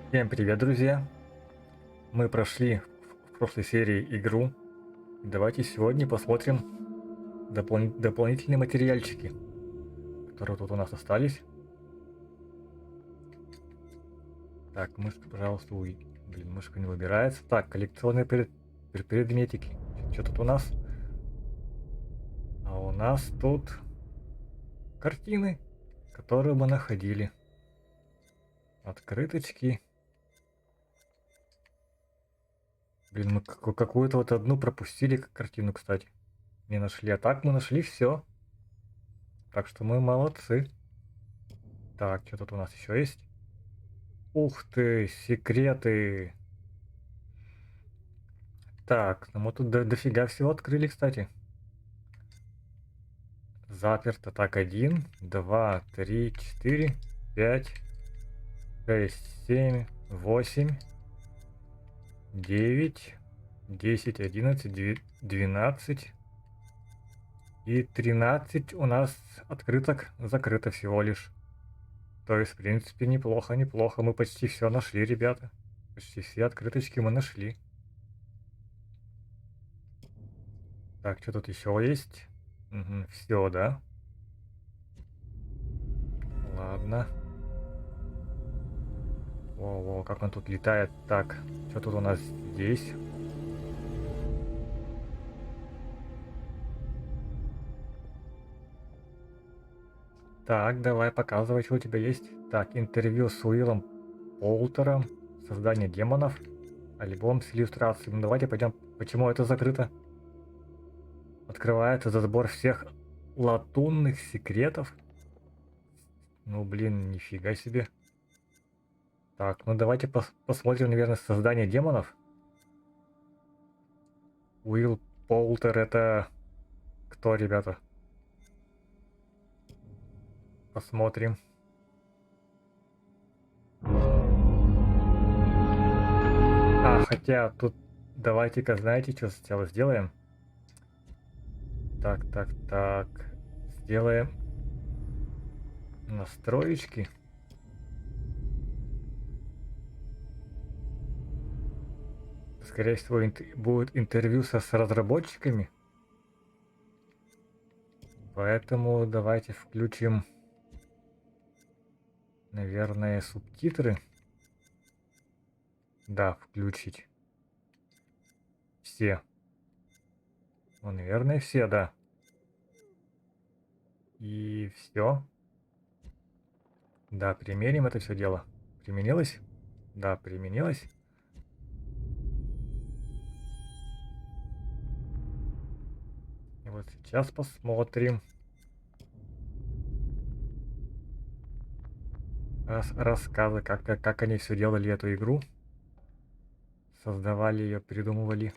Всем привет, друзья! Мы прошли в прошлой серии игру. Давайте сегодня посмотрим дополнительные материальчики, которые тут у нас остались. Так, мышка, пожалуйста, Блин, мышка не выбирается. Так, коллекционные предметики. Что тут у нас? А у нас тут картины, которые мы находили. Открыточки. Блин, мы какую-то вот одну пропустили картину, кстати. Не нашли. А так мы нашли все. Так что мы молодцы. Так, что тут у нас еще есть? Ух ты, секреты. Так, ну мы тут дофига всего открыли, кстати. Заперто. Так, 1, 2, 3, 4, 5, 6, 7, 8, 9, 10, 11, 12 и 13 у нас открыток закрыто всего лишь. То есть, в принципе, неплохо. Мы почти все нашли, ребята. Почти все открыточки мы нашли. Так, что тут еще есть? Угу, все, да? Ладно. Во, как он тут летает. Так, что тут у нас здесь? Так, давай показывай, что у тебя есть. Так, интервью с Уиллом Поултером, создание демонов, альбом с иллюстрациями. Ну, давайте пойдем. Почему это закрыто? Открывается за сбор всех латунных секретов. Ну, блин, нифига себе. Так, ну давайте посмотрим, наверное, создание демонов. Уилл Поултер — это кто, ребята? Посмотрим. Хотя тут давайте-ка, знаете, что сначала сделаем? Так. Сделаем настроечки. Скорее всего, будет интервью с разработчиками. Поэтому давайте включим, наверное, субтитры. Да, включить. Все. Ну, наверное, все, да. И все. Да, примерим это все дело. Применилось? Да, применилось. И вот сейчас посмотрим. Рассказы, как они все делали, эту игру. Создавали ее, придумывали.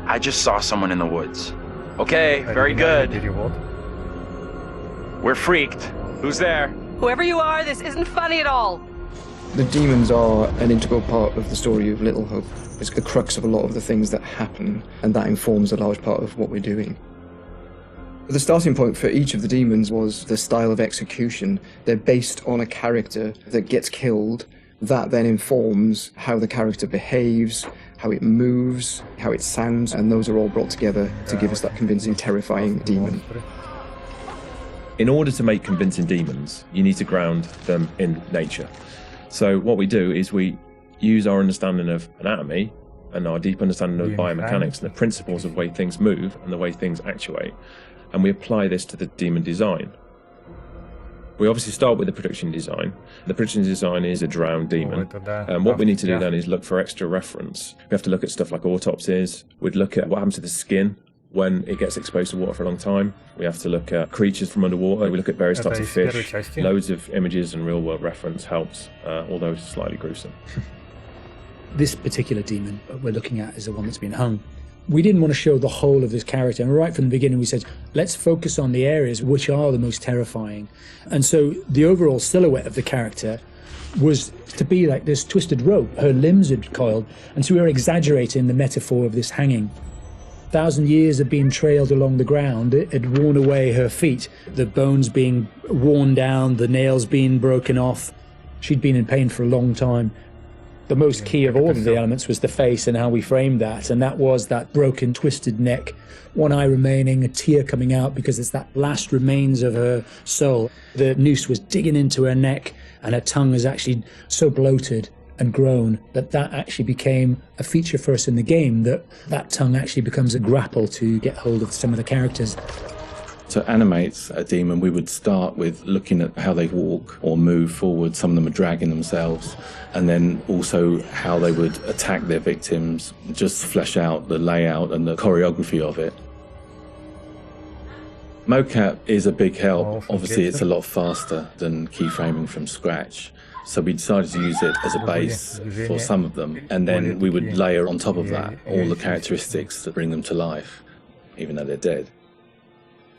I just saw someone in the woods. Okay, very good. Перевод. We're freaked. Who's there? Whoever you are, this isn't funny at all. The demons are an integral part of the story of Littl Hope. It's the crux of a lot of the things that happen, and that informs a large part of what we're doing. The starting point for each of the demons was the style of execution. They're based on a character that gets killed. That then informs how the character behaves, how it moves, how it sounds, and those are all brought together to give us that convincing, terrifying demon. In order to make convincing demons, you need to ground them in nature. So what we do is we use our understanding of anatomy and our deep understanding of biomechanics and the principles of the way things move and the way things actuate, and we apply this to the demon design. We obviously start with the production design. The production design is a drowned demon. What we need to do then is look for extra reference. We have to look at stuff like autopsies. We'd look at what happens to the skin when it gets exposed to water for a long time. We have to look at creatures from underwater. We look at various types of fish. Loads of images and real-world reference helps, although it's slightly gruesome. This particular demon we're looking at is the one that's been hung. We didn't want to show the whole of this character, and right from the beginning we said, let's focus on the areas which are the most terrifying. And so the overall silhouette of the character was to be like this twisted rope. Her limbs had coiled, and so we were exaggerating the metaphor of this hanging. 1,000 years of being trailed along the ground, it had worn away her feet, the bones being worn down, the nails being broken off. She'd been in pain for a long time. The most key of all of the elements was the face and how we framed that, and that was that broken, twisted neck, one eye remaining, a tear coming out because it's that last remains of her soul. The noose was digging into her neck, and her tongue is actually so bloated and grown that actually became a feature for us in the game, that tongue actually becomes a grapple to get hold of some of the characters. To animate a demon, we would start with looking at how they walk or move forward. Some of them are dragging themselves, and then also how they would attack their victims, just flesh out the layout and the choreography of it. Mocap is a big help. Obviously, it's a lot faster than keyframing from scratch. So we decided to use it as a base for some of them, and then we would layer on top of that all the characteristics that bring them to life, even though they're dead.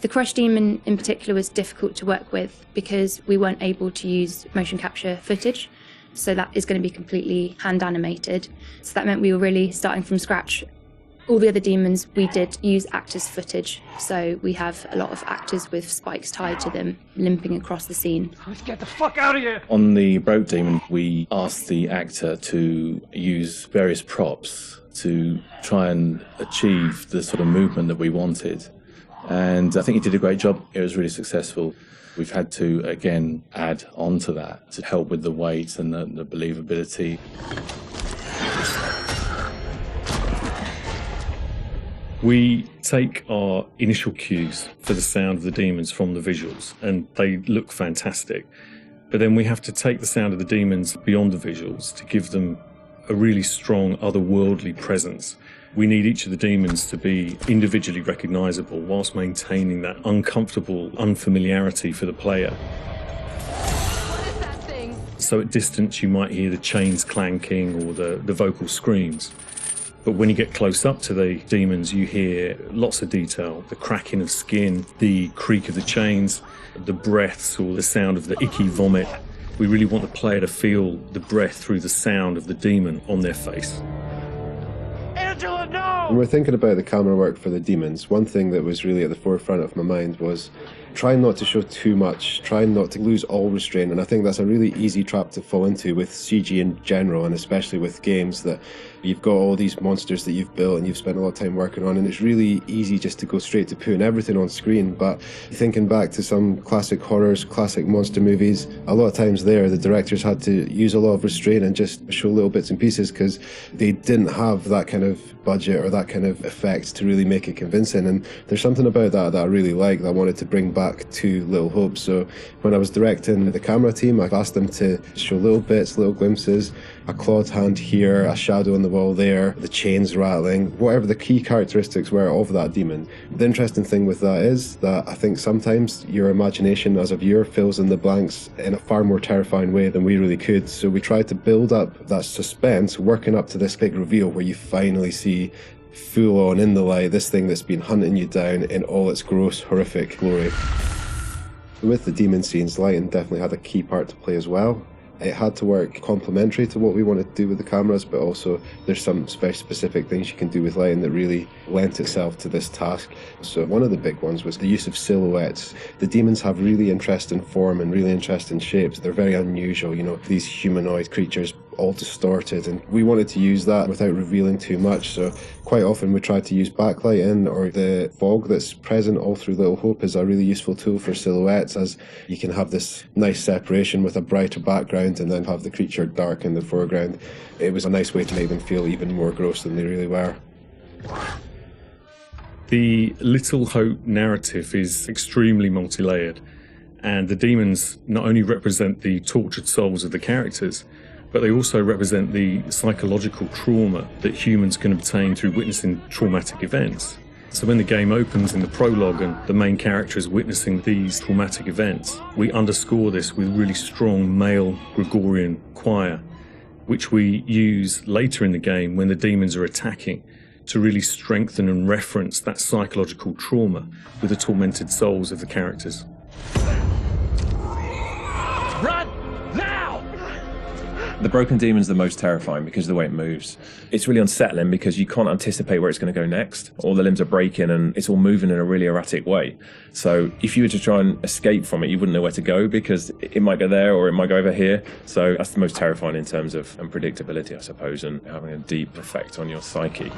The Crush Demon in particular was difficult to work with because we weren't able to use motion capture footage, so that is going to be completely hand animated. So that meant we were really starting from scratch. All the other demons, we did use actors' footage, so we have a lot of actors with spikes tied to them, limping across the scene. Let's get the fuck out of here! On the Broke Demon, we asked the actor to use various props to try and achieve the sort of movement that we wanted. And I think he did a great job. It was really successful. We've had to, again, add on to that to help with the weight and the believability. We take our initial cues for the sound of the demons from the visuals, and they look fantastic. But then we have to take the sound of the demons beyond the visuals to give them a really strong otherworldly presence. We need each of the demons to be individually recognisable whilst maintaining that uncomfortable unfamiliarity for the player. What is that thing? So at distance you might hear the chains clanking or the vocal screams. But when you get close up to the demons, you hear lots of detail, the cracking of skin, the creak of the chains, the breaths or the sound of the icky vomit. We really want the player to feel the breath through the sound of the demon on their face. Angela, no! When we're thinking about the camera work for the demons, one thing that was really at the forefront of my mind was trying not to show too much, trying not to lose all restraint, and I think that's a really easy trap to fall into with CG in general, and especially with games that you've got all these monsters that you've built and you've spent a lot of time working on, and it's really easy just to go straight to putting everything on screen. But thinking back to some classic horrors, classic monster movies, a lot of times there the directors had to use a lot of restraint and just show little bits and pieces because they didn't have that kind of budget or that kind of effect to really make it convincing. And there's something about that I really like, that I wanted to bring back to Littl Hope. So when I was directing the camera team, I asked them to show little bits, little glimpses, a clawed hand here, a shadow on the wall there, the chains rattling, whatever the key characteristics were of that demon. The interesting thing with that is that I think sometimes your imagination as a viewer fills in the blanks in a far more terrifying way than we really could. So we tried to build up that suspense, working up to this big reveal where you finally see full on in the light this thing that's been hunting you down in all its gross, horrific glory. With the demon scenes, lighting definitely had a key part to play as well. It had to work complementary to what we wanted to do with the cameras, but also there's some specific things you can do with lighting that really lent itself to this task. So one of the big ones was the use of silhouettes. The demons have really interesting form and really interesting shapes. They're very unusual, you know, these humanoid creatures all distorted, and we wanted to use that without revealing too much. So quite often we tried to use backlighting, or the fog that's present all through Littl Hope is a really useful tool for silhouettes, as you can have this nice separation with a brighter background and then have the creature dark in the foreground. It was a nice way to make them feel even more gross than they really were. The Littl Hope narrative is extremely multi-layered, and the demons not only represent the tortured souls of the characters, but they also represent the psychological trauma that humans can obtain through witnessing traumatic events. So when the game opens in the prologue and the main character is witnessing these traumatic events, we underscore this with really strong male Gregorian choir, which we use later in the game when the demons are attacking to really strengthen and reference that psychological trauma with the tormented souls of the characters. Run! Now! The broken demon's the most terrifying because of the way it moves. It's really unsettling because you can't anticipate where it's going to go next. All the limbs are breaking and it's all moving in a really erratic way. So if you were to try and escape from it, you wouldn't know where to go because it might go there or it might go over here. So that's the most terrifying in terms of unpredictability, I suppose, and having a deep effect on your psyche.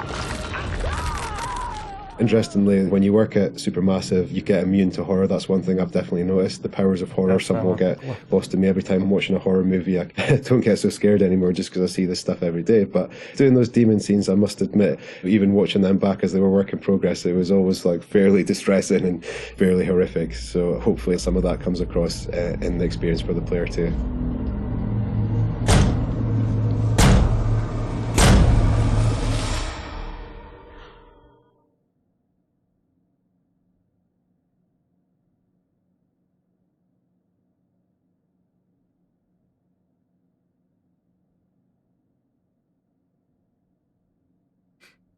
Interestingly, when you work at Supermassive, you get immune to horror. That's one thing I've definitely noticed. The powers of horror somehow get lost in me every time I'm watching a horror movie. I don't get so scared anymore just because I see this stuff every day. But doing those demon scenes, I must admit, even watching them back as they were work in progress, it was always like fairly distressing and fairly horrific. So hopefully some of that comes across in the experience for the player too.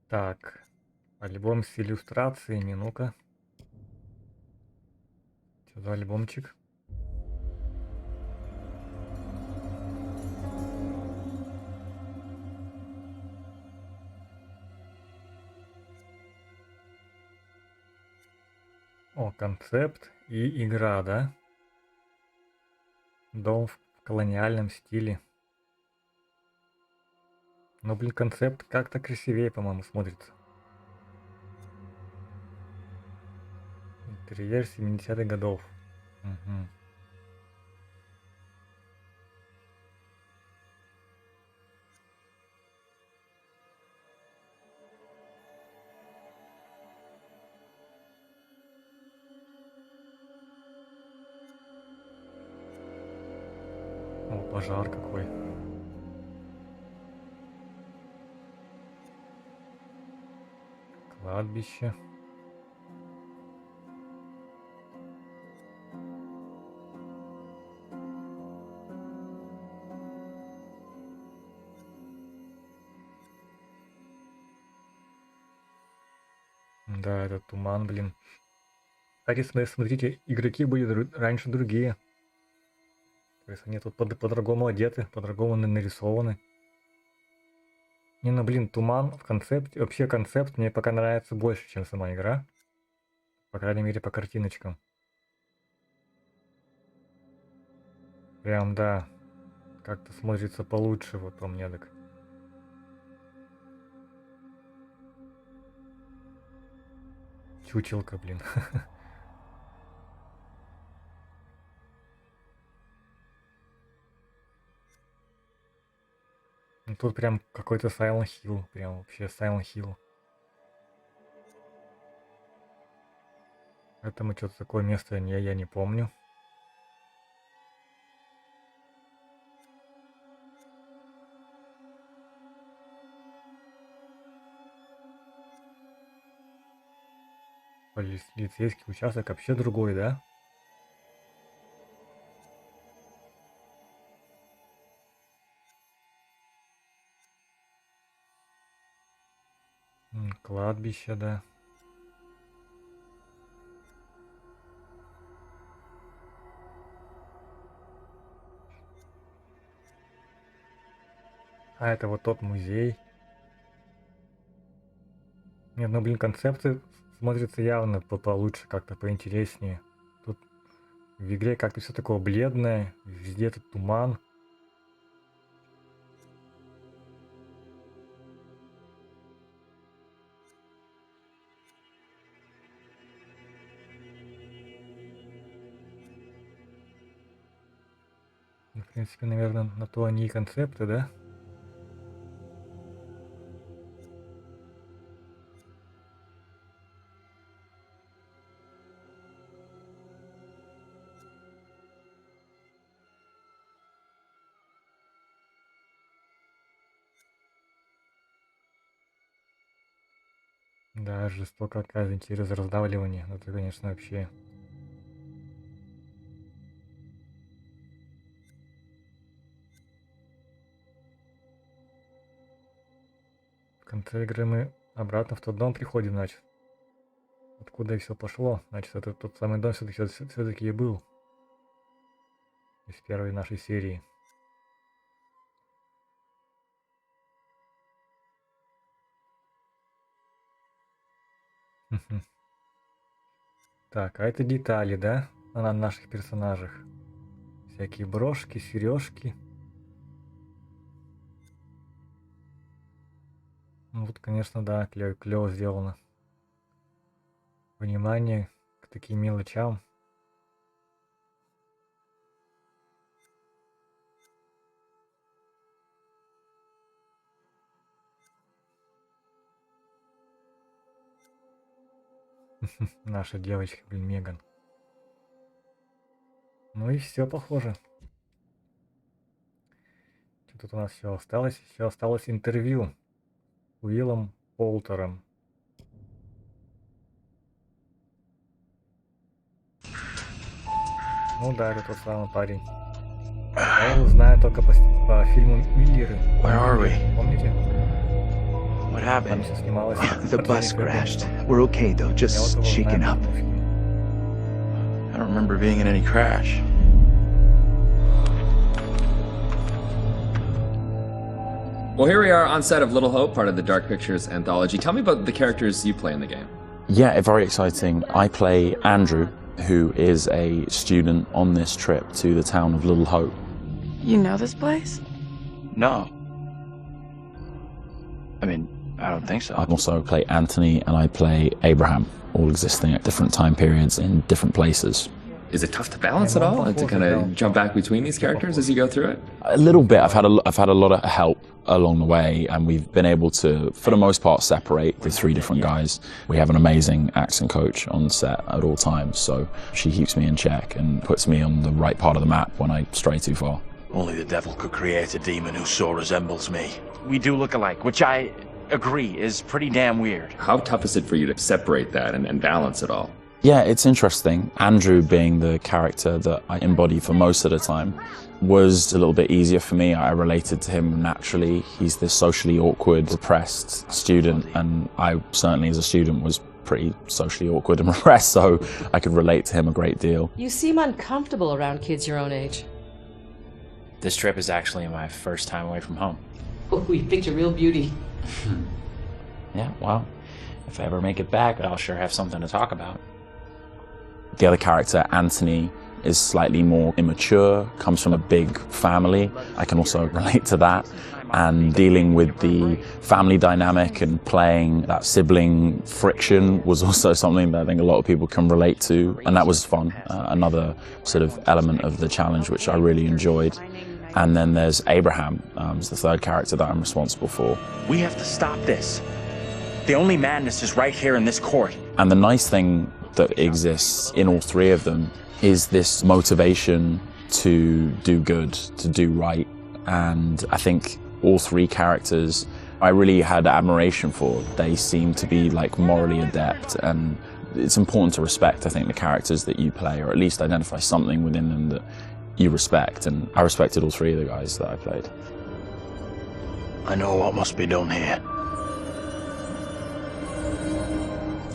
Так, альбом с иллюстрациями, ну-ка. Что за альбомчик? О, концепт и игра, да? Дом в колониальном стиле. Но, блин, концепт как-то красивее, по-моему, смотрится. Интерьер 70-х годов. Угу. О, пожар какой. Кладбище. Да, этот туман, блин. Кстати, смотрите, игроки были раньше другие. То есть они тут по-другому одеты, по-другому нарисованы. Не, ну блин, туман в концепте, вообще концепт мне пока нравится больше, чем сама игра. По крайней мере, по картиночкам. Прям, да, как-то смотрится получше, вот по мне так. Чучелка, блин. Ну тут прям какой-то Silent Hill, прям вообще Silent Hill. Это мы что-то такое место я не помню. Полицейский участок вообще другой, да? Кладбище, да. А это вот тот музей. Нет, ну блин, концепты смотрятся явно получше, как-то поинтереснее. Тут в игре как-то все такое бледное, везде этот туман. Ну, в принципе, наверное, на то они и концепты, да? Да, жестоко оказывать через раздавливание. Это, конечно, вообще... В конце игры мы обратно в тот дом приходим, значит. Откуда и все пошло. Значит, это тот самый дом все-таки и был. Из первой нашей серии. Так, а это детали, да? На наших персонажах. Всякие брошки, сережки. Ну вот, конечно, да, клево сделано. Внимание к таким мелочам. Наша девочка, блин, Меган. Ну и все похоже. Что тут у нас все осталось? Все осталось интервью с Уиллом Поултером. Ну да, это тот самый парень. Я его знаю только по фильму «Миллеры». Where are we? Помните? What Там happened? все снималось. The bus crashed. We're okay though, Я just вот его shaken знаю up. по фильму. I don't remember being in any crash. Well, here we are on set of Lиттл Хоуп, part of the Dark Pictures Anthology. Tell me about the characters you play in the game. Yeah, very exciting. I play Andrew, who is a student on this trip to the town of Lиттл Хоуп. You know this place? No. I mean, I don't think so. I also play Anthony and I play Abraham, all existing at different time periods in different places. Is it tough to balance it all and to kind of jump back between these characters as you go through it? A little bit. I've had a lot of help along the way, and we've been able to, for the most part, separate the three different guys. We have an amazing accent coach on set at all times, so she keeps me in check and puts me on the right part of the map when I stray too far. Only the devil could create a demon who so resembles me. We do look alike, which I agree is pretty damn weird. How tough is it for you to separate that and balance it all? Yeah, it's interesting. Andrew, being the character that I embody for most of the time, was a little bit easier for me. I related to him naturally. He's this socially awkward, depressed student, and I certainly as a student was pretty socially awkward and repressed, so I could relate to him a great deal. You seem uncomfortable around kids your own age. This trip is actually my first time away from home. We picked a real beauty. Yeah, well, if I ever make it back, I'll sure have something to talk about. The other character, Anthony, is slightly more immature, comes from a big family. I can also relate to that. And dealing with the family dynamic and playing that sibling friction was also something that I think a lot of people can relate to. And that was fun, another sort of element of the challenge which I really enjoyed. And then there's Abraham, is the third character that I'm responsible for. We have to stop this. The only madness is right here in this court. And the nice thing that exists in all three of them is this motivation to do good, to do right. And I think all three characters I really had admiration for. They seem to be like morally adept, and it's important to respect, I think, the characters that you play, or at least identify something within them that you respect. And I respected all three of the guys that I played. I know what must be done here.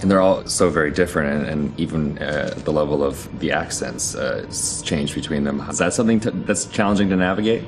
And they're all so very different, and even the level of the accents change between them. Is that something that's challenging to navigate?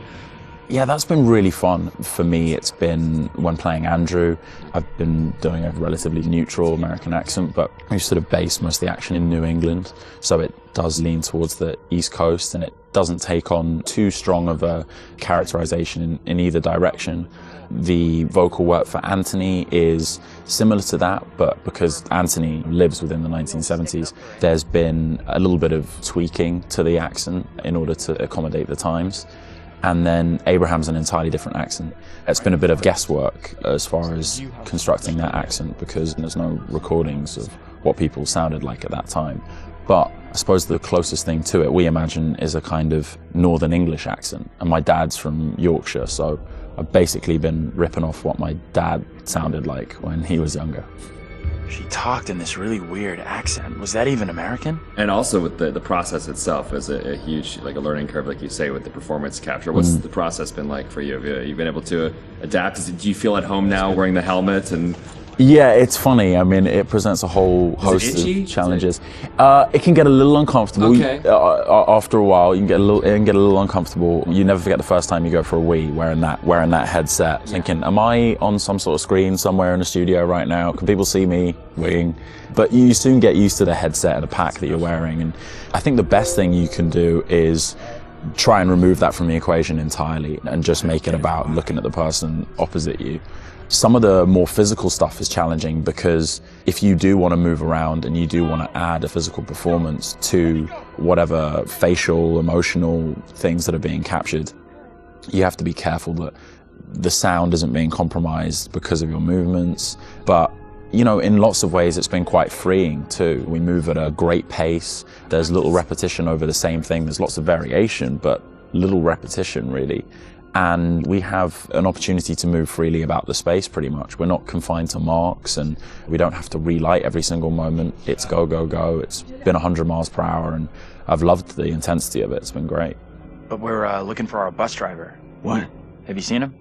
Yeah, that's been really fun for me. It's been, when playing Andrew, I've been doing a relatively neutral American accent, but we've sort of based most of the action in New England, so it does lean towards the East Coast, and it doesn't take on too strong of a characterization in either direction. The vocal work for Anthony is similar to that, but because Anthony lives within the 1970s, there's been a little bit of tweaking to the accent in order to accommodate the times. And then Abraham's an entirely different accent. It's been a bit of guesswork as far as constructing that accent because there's no recordings of what people sounded like at that time. But I suppose the closest thing to it, we imagine, is a kind of Northern English accent. And my dad's from Yorkshire, so I've basically been ripping off what my dad sounded like when he was younger. She talked in this really weird accent. Was that even American? And also with the process itself is a huge, like a learning curve, like you say, with the performance capture. What's the process been like for you? Have you been able to adapt? Do you feel at home now wearing the helmet and Yeah, it's funny. I mean, it presents a whole host of challenges. It can get a little uncomfortable. Okay. After a while, it can get a little uncomfortable. You never forget the first time you go for a Wii wearing that headset, thinking, am I on some sort of screen somewhere in the studio right now? Can people see me Wiiing? But you soon get used to the headset and the pack that you're wearing. And I think the best thing you can do is try and remove that from the equation entirely and just make it about looking at the person opposite you. Some of the more physical stuff is challenging because if you do want to move around and you do want to add a physical performance to whatever facial, emotional things that are being captured, you have to be careful that the sound isn't being compromised because of your movements. But, you know, in lots of ways, it's been quite freeing too. We move at a great pace. There's little repetition over the same thing. There's lots of variation, but little repetition really. And we have an opportunity to move freely about the space pretty much. We're not confined to marks and we don't have to relight every single moment. It's go, go, go. It's been 100 miles per hour and I've loved the intensity of it. It's been great. But we're looking for our bus driver. What? Have you seen him?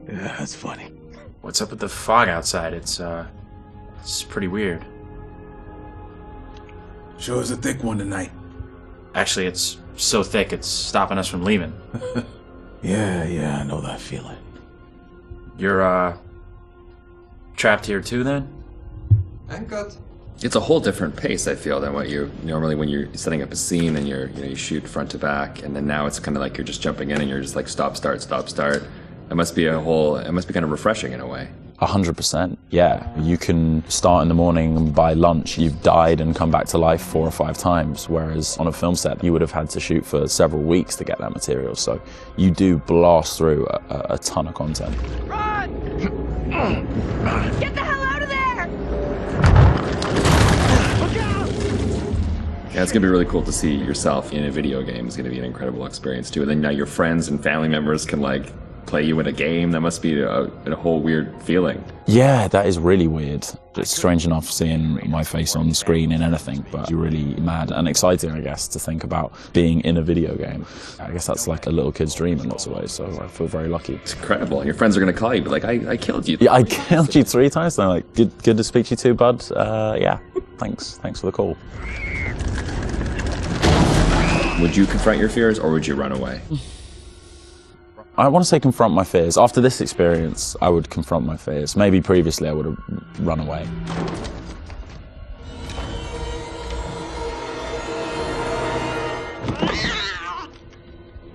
Yeah, that's funny. What's up with the fog outside? It's pretty weird. Sure is a thick one tonight. Actually, it's so thick it's stopping us from leaving. Yeah, I know that feeling. You're, trapped here too, then? I'm good. It's a whole different pace, I feel, than what you normally when you're setting up a scene and you shoot front to back, and then now it's kind of like you're just jumping in and you're just like stop, start, stop, start. It must be kind of refreshing in a way. 100%, yeah. You can start in the morning and by lunch you've died and come back to life 4 or 5 times, whereas on a film set you would have had to shoot for several weeks to get that material. So you do blast through a ton of content. Run! Get the hell out of there! Look out! Yeah, it's gonna be really cool to see yourself in a video game. It's gonna be an incredible experience too. And then now your friends and family members can like play you in a game. That must be a whole weird feeling. Yeah, that is really weird. It's strange enough seeing my face on screen in anything, but you're really mad and exciting, I guess, to think about being in a video game. I guess that's like a little kid's dream in lots of ways, so I feel very lucky. It's incredible. Your friends are gonna call you, but like, I killed you. Yeah, I killed you 3 times. They're like, good to speak to you too, bud. Yeah, thanks for the call. Would you confront your fears or would you run away? I want to say confront my fears. After this experience, I would confront my fears. Maybe previously I would have run away.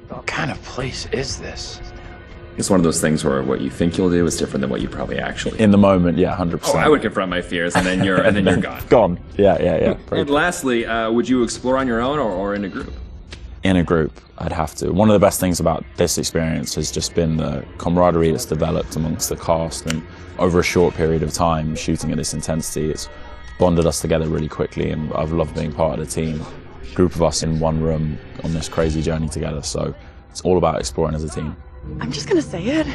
What kind of place is this? It's one of those things where what you think you'll do is different than what you probably actually. In the moment, yeah, 100%. Oh, I would confront my fears, and then you're gone. Gone. Yeah. And lastly, would you explore on your own or in a group? In a group, I'd have to. One of the best things about this experience has just been the camaraderie that's developed amongst the cast, and over a short period of time, shooting at this intensity, it's bonded us together really quickly, and I've loved being part of the team. A group of us in one room on this crazy journey together, so it's all about exploring as a team. I'm just gonna say it.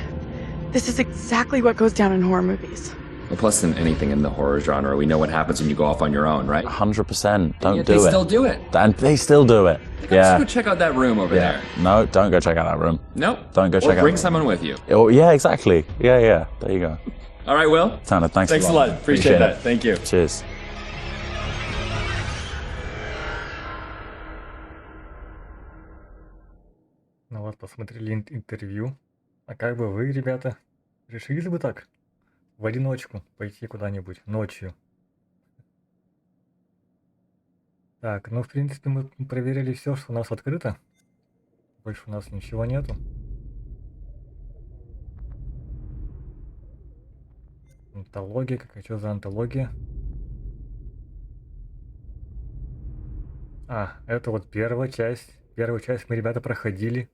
This is exactly what goes down in horror movies. Well, plus than anything in the horror genre, we know what happens when you go off on your own, right? 100%. Don't do it. They still do it. And they still do it. Let's go check out that room over there. No, don't go check out that room. Nope. Don't go check out. Or bring someone with you. Oh, yeah, exactly. Yeah. There you go. All right, Will. Tanner, thanks a lot. Appreciate that. Thank you. Cheers. Ну вот, посмотрели интервью. А как бы вы, ребята, решились бы так в одиночку пойти куда-нибудь ночью? Так, ну в принципе мы проверили все, что у нас открыто. Больше у нас ничего нету. Антология, какая, что за антология? А, это вот первая часть. Первую часть мы, ребята, проходили.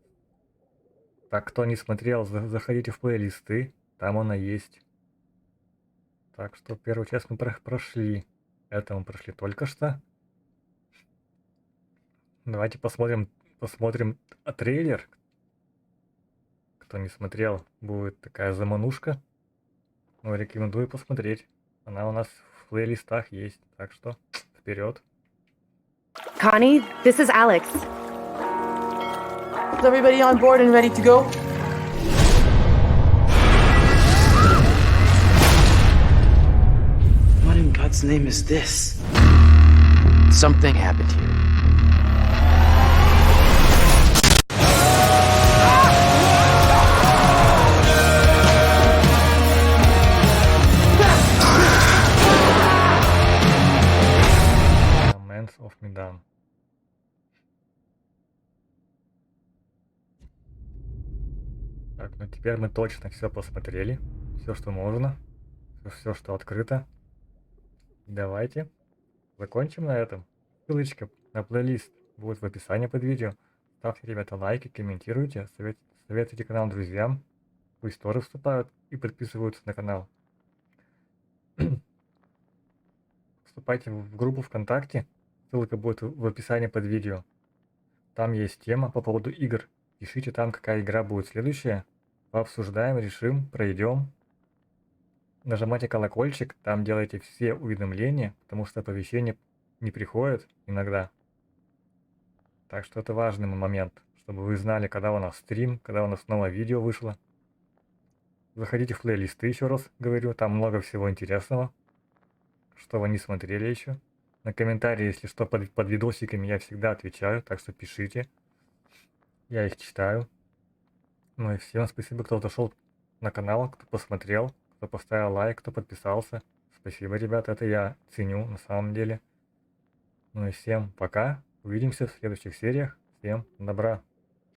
Так, кто не смотрел, заходите в плейлисты, там она есть. Так что первую часть мы прошли. Это мы прошли только что. Давайте посмотрим трейлер. Кто не смотрел, будет такая заманушка. Ну, рекомендую посмотреть. Она у нас в плейлистах есть, так что вперед. Connie, this is Alex. Is everybody on board and ready to go? God's name is this? Something happened here. Romance of Medan. Так, ну теперь мы точно все посмотрели. Все, что можно. Все, что открыто. Давайте закончим на этом. Ссылочка на плейлист будет в описании под видео. Ставьте, ребята, лайки, комментируйте, советуйте канал друзьям. Пусть тоже вступают и подписываются на канал. Вступайте в группу ВКонтакте. Ссылка будет в описании под видео. Там есть тема по поводу игр. Пишите там, какая игра будет следующая. Пообсуждаем, решим, пройдем. Нажимайте колокольчик, там делайте все уведомления, потому что оповещения не приходят иногда. Так что это важный момент, чтобы вы знали, когда у нас стрим, когда у нас новое видео вышло. Заходите в плейлисты, еще раз говорю, там много всего интересного, что вы не смотрели еще. На комментарии, если что, под видосиками я всегда отвечаю, так что пишите. Я их читаю. Ну и всем спасибо, кто зашел на канал, кто посмотрел, кто поставил лайк, кто подписался. Спасибо, ребята, это я ценю на самом деле. Ну и всем пока. Увидимся в следующих сериях. Всем добра.